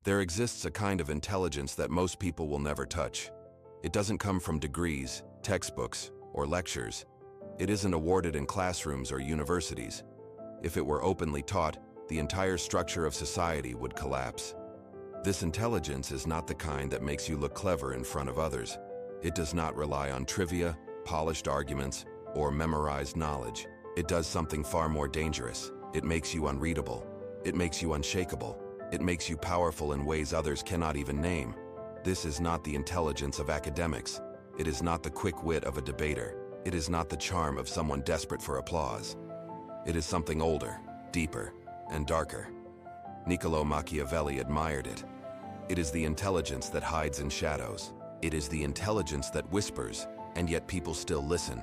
There exists a kind of intelligence that most people will never touch. It doesn't come from degrees, textbooks, or lectures. It isn't awarded in classrooms or universities. If it were openly taught, the entire structure of society would collapse. This intelligence is not the kind that makes you look clever in front of others. It does not rely on trivia, polished arguments, or memorized knowledge. It does something far more dangerous. It makes you unreadable. It makes you unshakable. It makes you powerful in ways others cannot even name. This is not the intelligence of academics. It is not the quick wit of a debater. It is not the charm of someone desperate for applause. It is something older, deeper, and darker. Niccolò Machiavelli admired it. It is the intelligence that hides in shadows. It is the intelligence that whispers, and yet people still listen.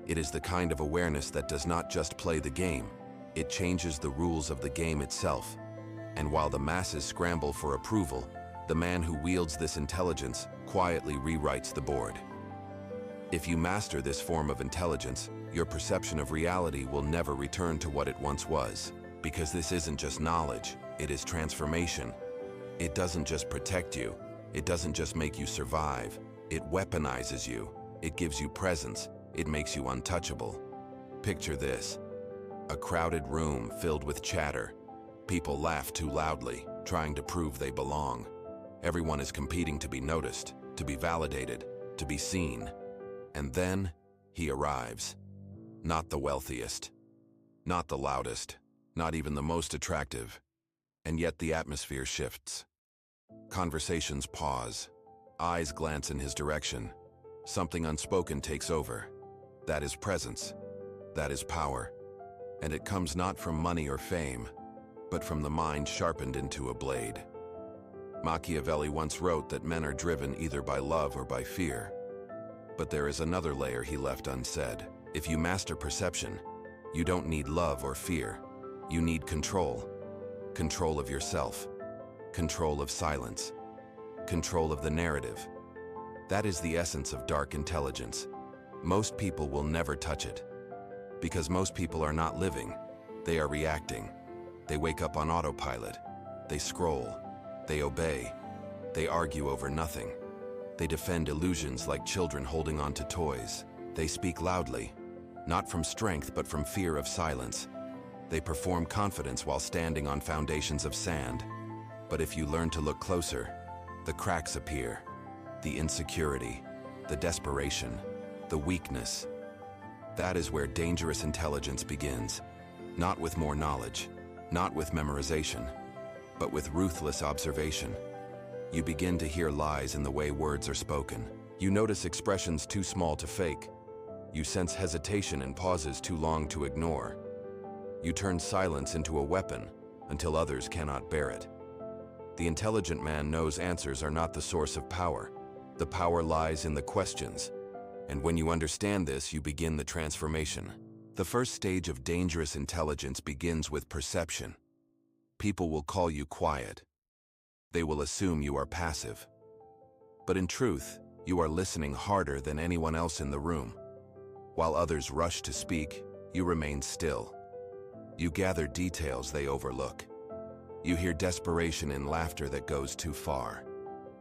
It is the kind of awareness that does not just play the game. It changes the rules of the game itself. And while the masses scramble for approval, the man who wields this intelligence quietly rewrites the board. If you master this form of intelligence, your perception of reality will never return to what it once was. Because this isn't just knowledge, it is transformation. It doesn't just protect you. It doesn't just make you survive. It weaponizes you. It gives you presence. It makes you untouchable. Picture this: a crowded room filled with chatter. People laugh too loudly, trying to prove they belong. Everyone is competing to be noticed, to be validated, to be seen. And then he arrives. Not the wealthiest, not the loudest, not even the most attractive. And yet the atmosphere shifts. Conversations pause. Eyes glance in his direction. Something unspoken takes over. That is presence. That is power. And it comes not from money or fame, but from the mind sharpened into a blade. Machiavelli once wrote that men are driven either by love or by fear. But there is another layer he left unsaid. If you master perception, you don't need love or fear. You need control. Control of yourself. Control of silence. Control of the narrative. That is the essence of dark intelligence. Most people will never touch it. Because most people are not living. They are reacting. They wake up on autopilot. They scroll. They obey. They argue over nothing. They defend illusions like children holding on to toys. They speak loudly, not from strength but from fear of silence. They perform confidence while standing on foundations of sand. But if you learn to look closer, the cracks appear. The insecurity, the desperation, the weakness. That is where dangerous intelligence begins. Not with more knowledge, not with memorization, but with ruthless observation. You begin to hear lies in the way words are spoken. You notice expressions too small to fake. You sense hesitation and pauses too long to ignore. You turn silence into a weapon until others cannot bear it. The intelligent man knows answers are not the source of power. The power lies in the questions. And when you understand this, you begin the transformation. The first stage of dangerous intelligence begins with perception. People will call you quiet. They will assume you are passive. But in truth, you are listening harder than anyone else in the room. While others rush to speak, you remain still. You gather details they overlook. You hear desperation in laughter that goes too far.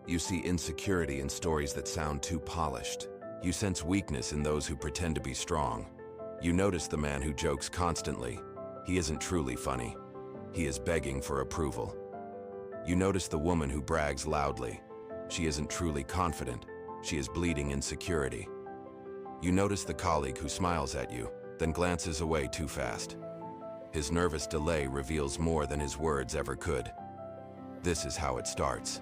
You see insecurity in stories that sound too polished. You sense weakness in those who pretend to be strong. You notice the man who jokes constantly. He isn't truly funny. He is begging for approval. You notice the woman who brags loudly. She isn't truly confident. She is bleeding insecurity. You notice the colleague who smiles at you, then glances away too fast. His nervous delay reveals more than his words ever could. This is how it starts.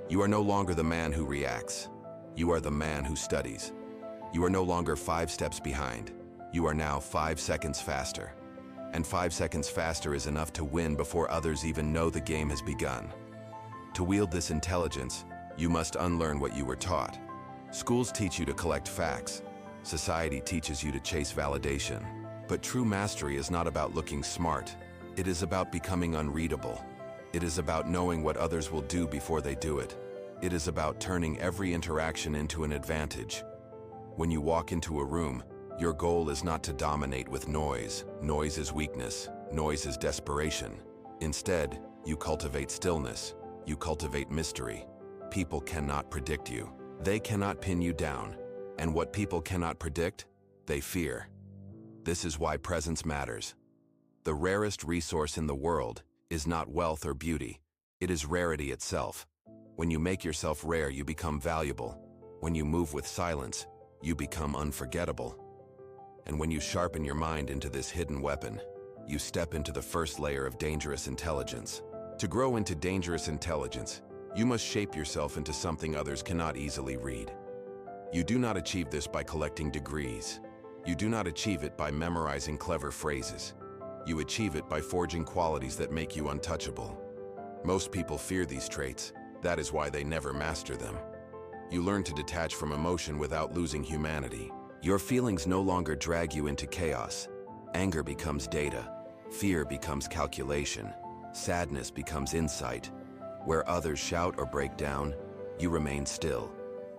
You are no longer the man who reacts. You are the man who studies. You are no longer 5 steps behind. You are now 5 seconds faster. And 5 seconds faster is enough to win before others even know the game has begun. To wield this intelligence, you must unlearn what you were taught. Schools teach you to collect facts. Society teaches you to chase validation. But true mastery is not about looking smart. It is about becoming unreadable. It is about knowing what others will do before they do it. It is about turning every interaction into an advantage. When you walk into a room, your goal is not to dominate with noise. Noise is weakness. Noise is desperation. Instead, you cultivate stillness. You cultivate mystery. People cannot predict you. They cannot pin you down. And what people cannot predict, they fear. This is why presence matters. The rarest resource in the world is not wealth or beauty. It is rarity itself. When you make yourself rare, you become valuable. When you move with silence, you become unforgettable. And when you sharpen your mind into this hidden weapon, you step into the first layer of dangerous intelligence. To grow into dangerous intelligence, you must shape yourself into something others cannot easily read. You do not achieve this by collecting degrees. You do not achieve it by memorizing clever phrases. You achieve it by forging qualities that make you untouchable. Most people fear these traits. That is why they never master them. You learn to detach from emotion without losing humanity. Your feelings no longer drag you into chaos. Anger becomes data. Fear becomes calculation. Sadness becomes insight. Where others shout or break down, you remain still.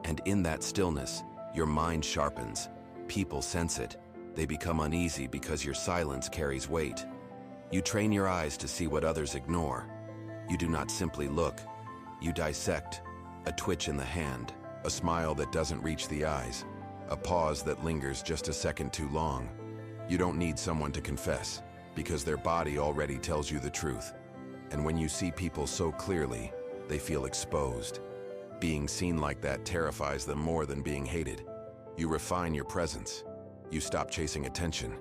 And in that stillness, your mind sharpens. People sense it. They become uneasy because your silence carries weight. You train your eyes to see what others ignore. You do not simply look. You dissect. A twitch in the hand, a smile that doesn't reach the eyes, a pause that lingers just a second too long. You don't need someone to confess, because their body already tells you the truth. And when you see people so clearly, they feel exposed. Being seen like that terrifies them more than being hated. You refine your presence. You stop chasing attention.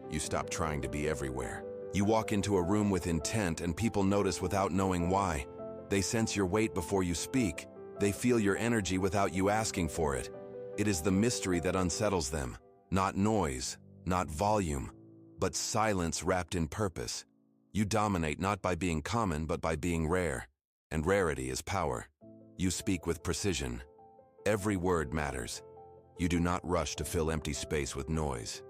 You stop trying to be everywhere. You walk into a room with intent and people notice without knowing why. They sense your weight before you speak. They feel your energy without you asking for it. It is the mystery that unsettles them. Not noise, not volume, but silence wrapped in purpose. You dominate not by being common, but by being rare. And rarity is power. You speak with precision. Every word matters. You do not rush to fill empty space with noise.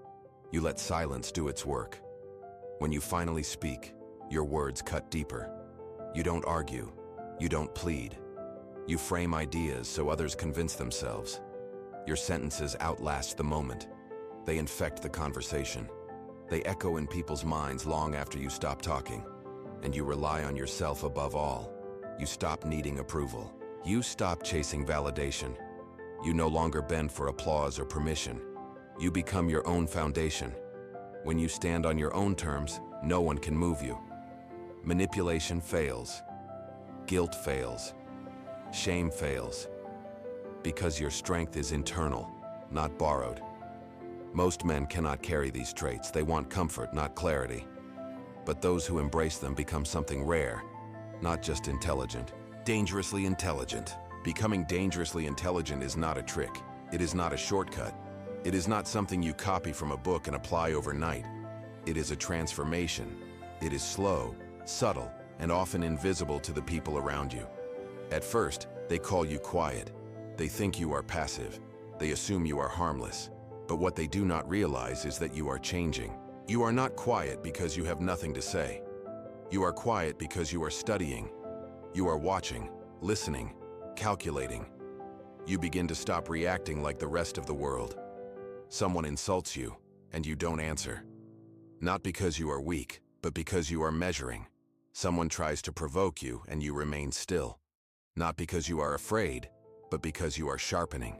You let silence do its work. When you finally speak, your words cut deeper. You don't argue. You don't plead. You frame ideas so others convince themselves. Your sentences outlast the moment. They infect the conversation. They echo in people's minds long after you stop talking. And you rely on yourself above all. You stop needing approval. You stop chasing validation. You no longer bend for applause or permission. You become your own foundation. When you stand on your own terms, no one can move you. Manipulation fails. Guilt fails. Shame fails. Because your strength is internal, not borrowed. Most men cannot carry these traits. They want comfort, not clarity. But those who embrace them become something rare, not just intelligent. Dangerously intelligent. Becoming dangerously intelligent is not a trick. It is not a shortcut. It is not something you copy from a book and apply overnight. It is a transformation. It is slow, subtle, and often invisible to the people around you. At first, they call you quiet. They think you are passive. They assume you are harmless. But what they do not realize is that you are changing. You are not quiet because you have nothing to say. You are quiet because you are studying. You are watching, listening, calculating. You begin to stop reacting like the rest of the world. Someone insults you, and you don't answer. Not because you are weak, but because you are measuring. Someone tries to provoke you, and you remain still. Not because you are afraid, but because you are sharpening.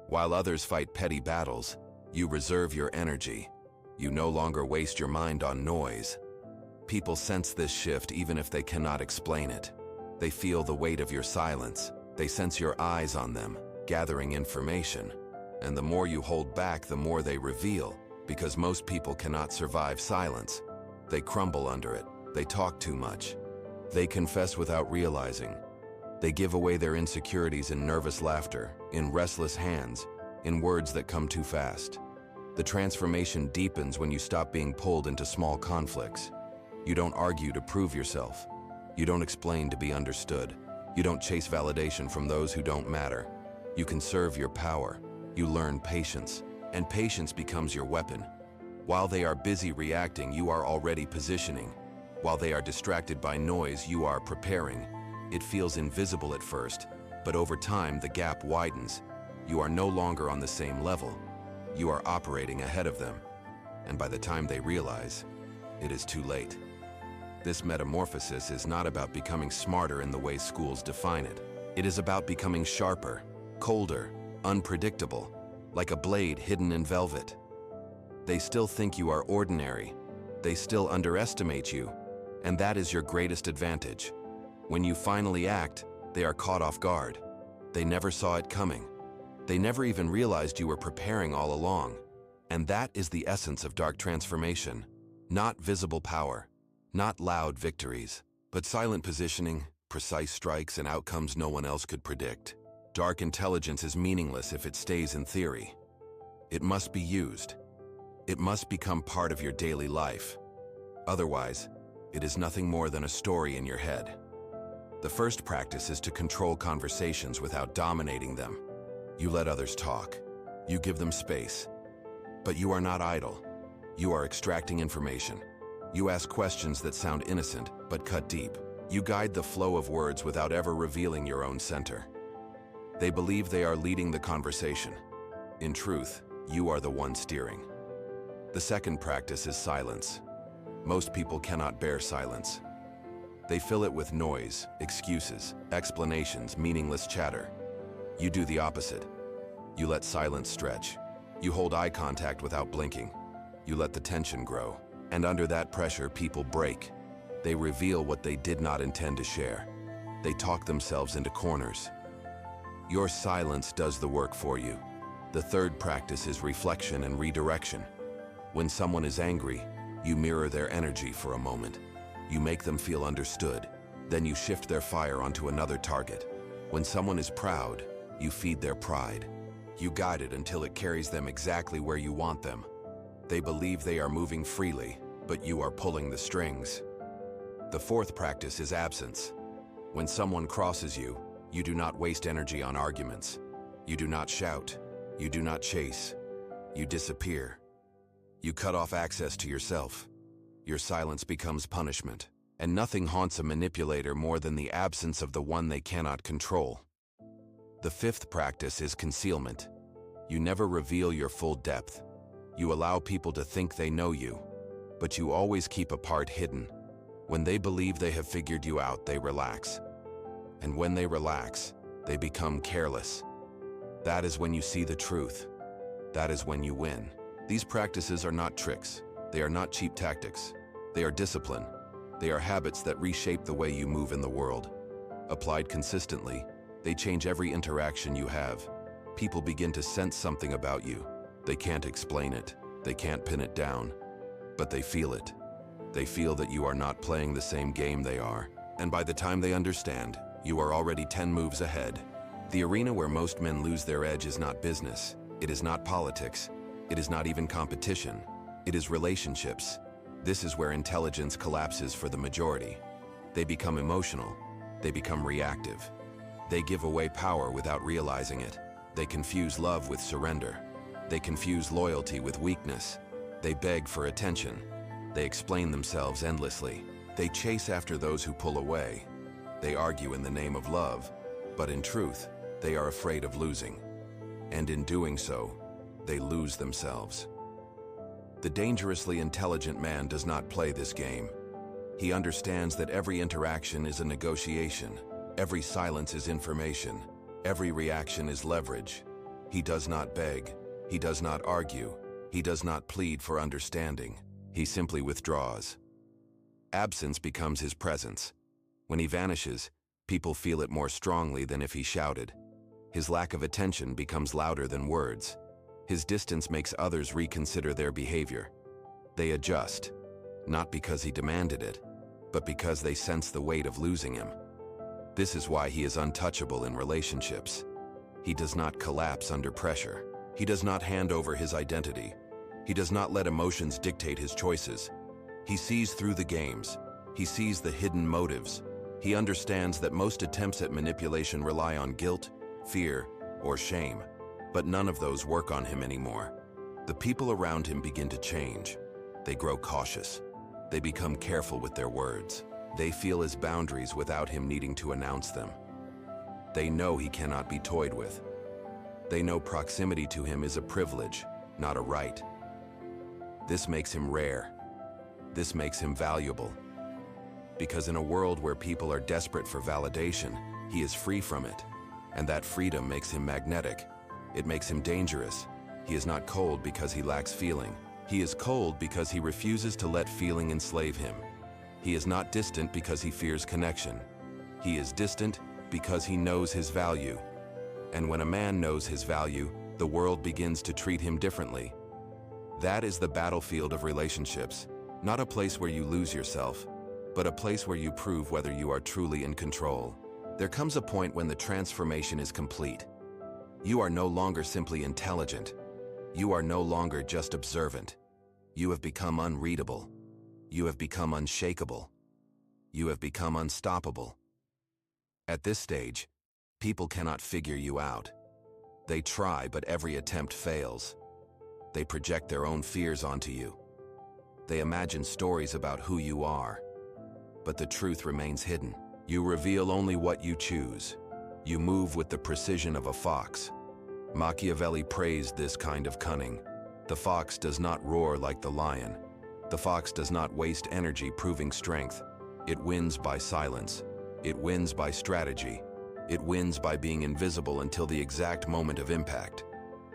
While others fight petty battles, you reserve your energy. You no longer waste your mind on noise. People sense this shift even if they cannot explain it. They feel the weight of your silence. They sense your eyes on them, gathering information. And the more you hold back, the more they reveal, because most people cannot survive silence. They crumble under it. They talk too much. They confess without realizing. They give away their insecurities in nervous laughter, in restless hands, in words that come too fast. The transformation deepens when you stop being pulled into small conflicts. You don't argue to prove yourself. You don't explain to be understood. You don't chase validation from those who don't matter. You conserve your power. You learn patience, and patience becomes your weapon. While they are busy reacting, you are already positioning. While they are distracted by noise, you are preparing. It feels invisible at first, but over time the gap widens. You are no longer on the same level. You are operating ahead of them. And by the time they realize, it is too late. This metamorphosis is not about becoming smarter in the way schools define it. It is about becoming sharper, colder, unpredictable, like a blade hidden in velvet. They still think you are ordinary. They still underestimate you, and that is your greatest advantage. When you finally act, they are caught off guard. They never saw it coming. They never even realized you were preparing all along. And that is the essence of dark transformation. Not visible power, not loud victories, but silent positioning, precise strikes, and outcomes no one else could predict. Dark intelligence is meaningless if it stays in theory. It must be used. It must become part of your daily life. Otherwise, it is nothing more than a story in your head. The first practice is to control conversations without dominating them. You let others talk. You give them space. But you are not idle. You are extracting information. You ask questions that sound innocent but cut deep. You guide the flow of words without ever revealing your own center. They believe they are leading the conversation. In truth, you are the one steering. The second practice is silence. Most people cannot bear silence. They fill it with noise, excuses, explanations, meaningless chatter. You do the opposite. You let silence stretch. You hold eye contact without blinking. You let the tension grow. And under that pressure, people break. They reveal what they did not intend to share. They talk themselves into corners. Your silence does the work for you. The third practice is reflection and redirection. When someone is angry, you mirror their energy for a moment. You make them feel understood. Then you shift their fire onto another target. When someone is proud, you feed their pride. You guide it until it carries them exactly where you want them. They believe they are moving freely, but you are pulling the strings. The fourth practice is absence. When someone crosses you, you do not waste energy on arguments. You do not shout. You do not chase. You disappear. You cut off access to yourself. Your silence becomes punishment, and nothing haunts a manipulator more than the absence of the one they cannot control. The fifth practice is concealment. You never reveal your full depth. You allow people to think they know you, but you always keep a part hidden. When they believe they have figured you out, they relax. And when they relax, they become careless. That is when you see the truth. That is when you win. These practices are not tricks. They are not cheap tactics. They are discipline. They are habits that reshape the way you move in the world. Applied consistently, they change every interaction you have. People begin to sense something about you. They can't explain it. They can't pin it down. But they feel it. They feel that you are not playing the same game they are. And by the time they understand, you are already 10 moves ahead. The arena where most men lose their edge is not business. It is not politics. It is not even competition. It is relationships. This is where intelligence collapses for the majority. They become emotional. They become reactive. They give away power without realizing it. They confuse love with surrender. They confuse loyalty with weakness. They beg for attention. They explain themselves endlessly. They chase after those who pull away. They argue in the name of love, but in truth, they are afraid of losing. And in doing so, they lose themselves. The dangerously intelligent man does not play this game. He understands that every interaction is a negotiation. Every silence is information. Every reaction is leverage. He does not beg. He does not argue. He does not plead for understanding. He simply withdraws. Absence becomes his presence. When he vanishes, people feel it more strongly than if he shouted. His lack of attention becomes louder than words. His distance makes others reconsider their behavior. They adjust, not because he demanded it, but because they sense the weight of losing him. This is why he is untouchable in relationships. He does not collapse under pressure. He does not hand over his identity. He does not let emotions dictate his choices. He sees through the games. He sees the hidden motives. He understands that most attempts at manipulation rely on guilt, fear, or shame. But none of those work on him anymore. The people around him begin to change. They grow cautious. They become careful with their words. They feel his boundaries without him needing to announce them. They know he cannot be toyed with. They know proximity to him is a privilege, not a right. This makes him rare. This makes him valuable. Because in a world where people are desperate for validation, he is free from it. And that freedom makes him magnetic. It makes him dangerous. He is not cold because he lacks feeling. He is cold because he refuses to let feeling enslave him. He is not distant because he fears connection. He is distant because he knows his value. And when a man knows his value, the world begins to treat him differently. That is the battlefield of relationships, not a place where you lose yourself, but a place where you prove whether you are truly in control. There comes a point when the transformation is complete. You are no longer simply intelligent. You are no longer just observant. You have become unreadable. You have become unshakable. You have become unstoppable. At this stage, people cannot figure you out. They try, but every attempt fails. They project their own fears onto you. They imagine stories about who you are. But the truth remains hidden. You reveal only what you choose. You move with the precision of a fox. Machiavelli praised this kind of cunning. The fox does not roar like the lion. The fox does not waste energy proving strength. It wins by silence. It wins by strategy. It wins by being invisible until the exact moment of impact.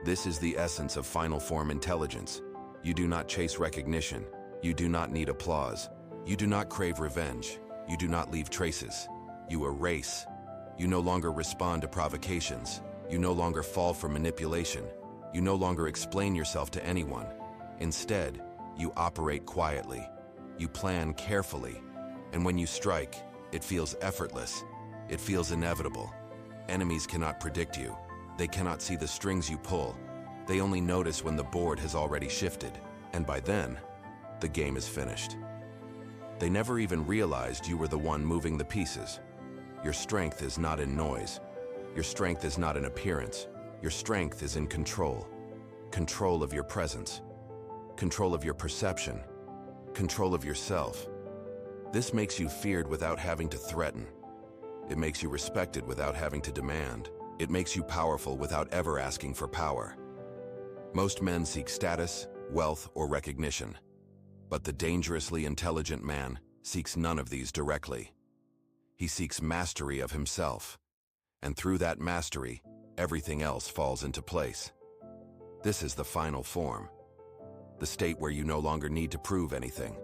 This is the essence of final form intelligence. You do not chase recognition. You do not need applause. You do not crave revenge. You do not leave traces. You erase. You no longer respond to provocations. You no longer fall for manipulation. You no longer explain yourself to anyone. Instead, you operate quietly. You plan carefully. And when you strike, it feels effortless. It feels inevitable. Enemies cannot predict you. They cannot see the strings you pull. They only notice when the board has already shifted. And by then, the game is finished. They never even realized you were the one moving the pieces. Your strength is not in noise. Your strength is not in appearance. Your strength is in control. Control of your presence. Control of your perception. Control of yourself. This makes you feared without having to threaten. It makes you respected without having to demand. It makes you powerful without ever asking for power. Most men seek status, wealth, or recognition. But the dangerously intelligent man seeks none of these directly. He seeks mastery of himself. And through that mastery, everything else falls into place. This is the final form. The state where you no longer need to prove anything.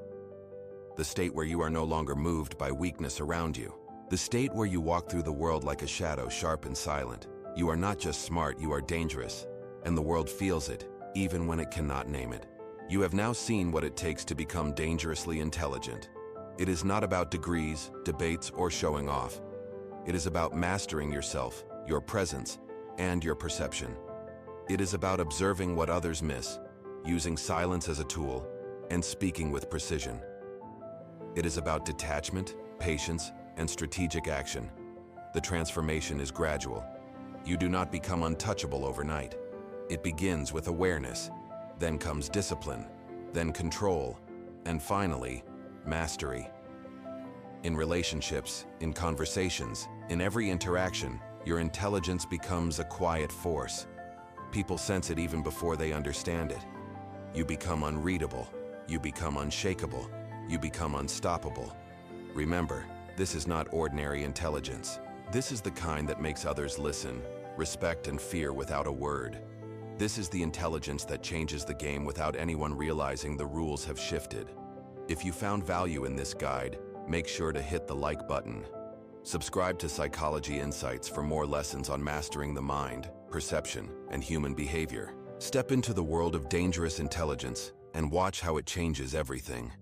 The state where you are no longer moved by weakness around you. The state where you walk through the world like a shadow, sharp and silent. You are not just smart, you are dangerous. And the world feels it, even when it cannot name it. You have now seen what it takes to become dangerously intelligent. It is not about degrees, debates, or showing off. It is about mastering yourself, your presence, and your perception. It is about observing what others miss, using silence as a tool, and speaking with precision. It is about detachment, patience, and strategic action. The transformation is gradual. You do not become untouchable overnight. It begins with awareness, then comes discipline, then control, and finally, mastery. In relationships, in conversations, in every interaction, your intelligence becomes a quiet force. People sense it even before they understand it. You become unreadable. You become unshakable. You become unstoppable. Remember, this is not ordinary intelligence. This is the kind that makes others listen, respect, and fear without a word. This is the intelligence that changes the game without anyone realizing the rules have shifted. If you found value in this guide, make sure to hit the like button. Subscribe to Psychology Insights for more lessons on mastering the mind, perception, and human behavior. Step into the world of dangerous intelligence and watch how it changes everything.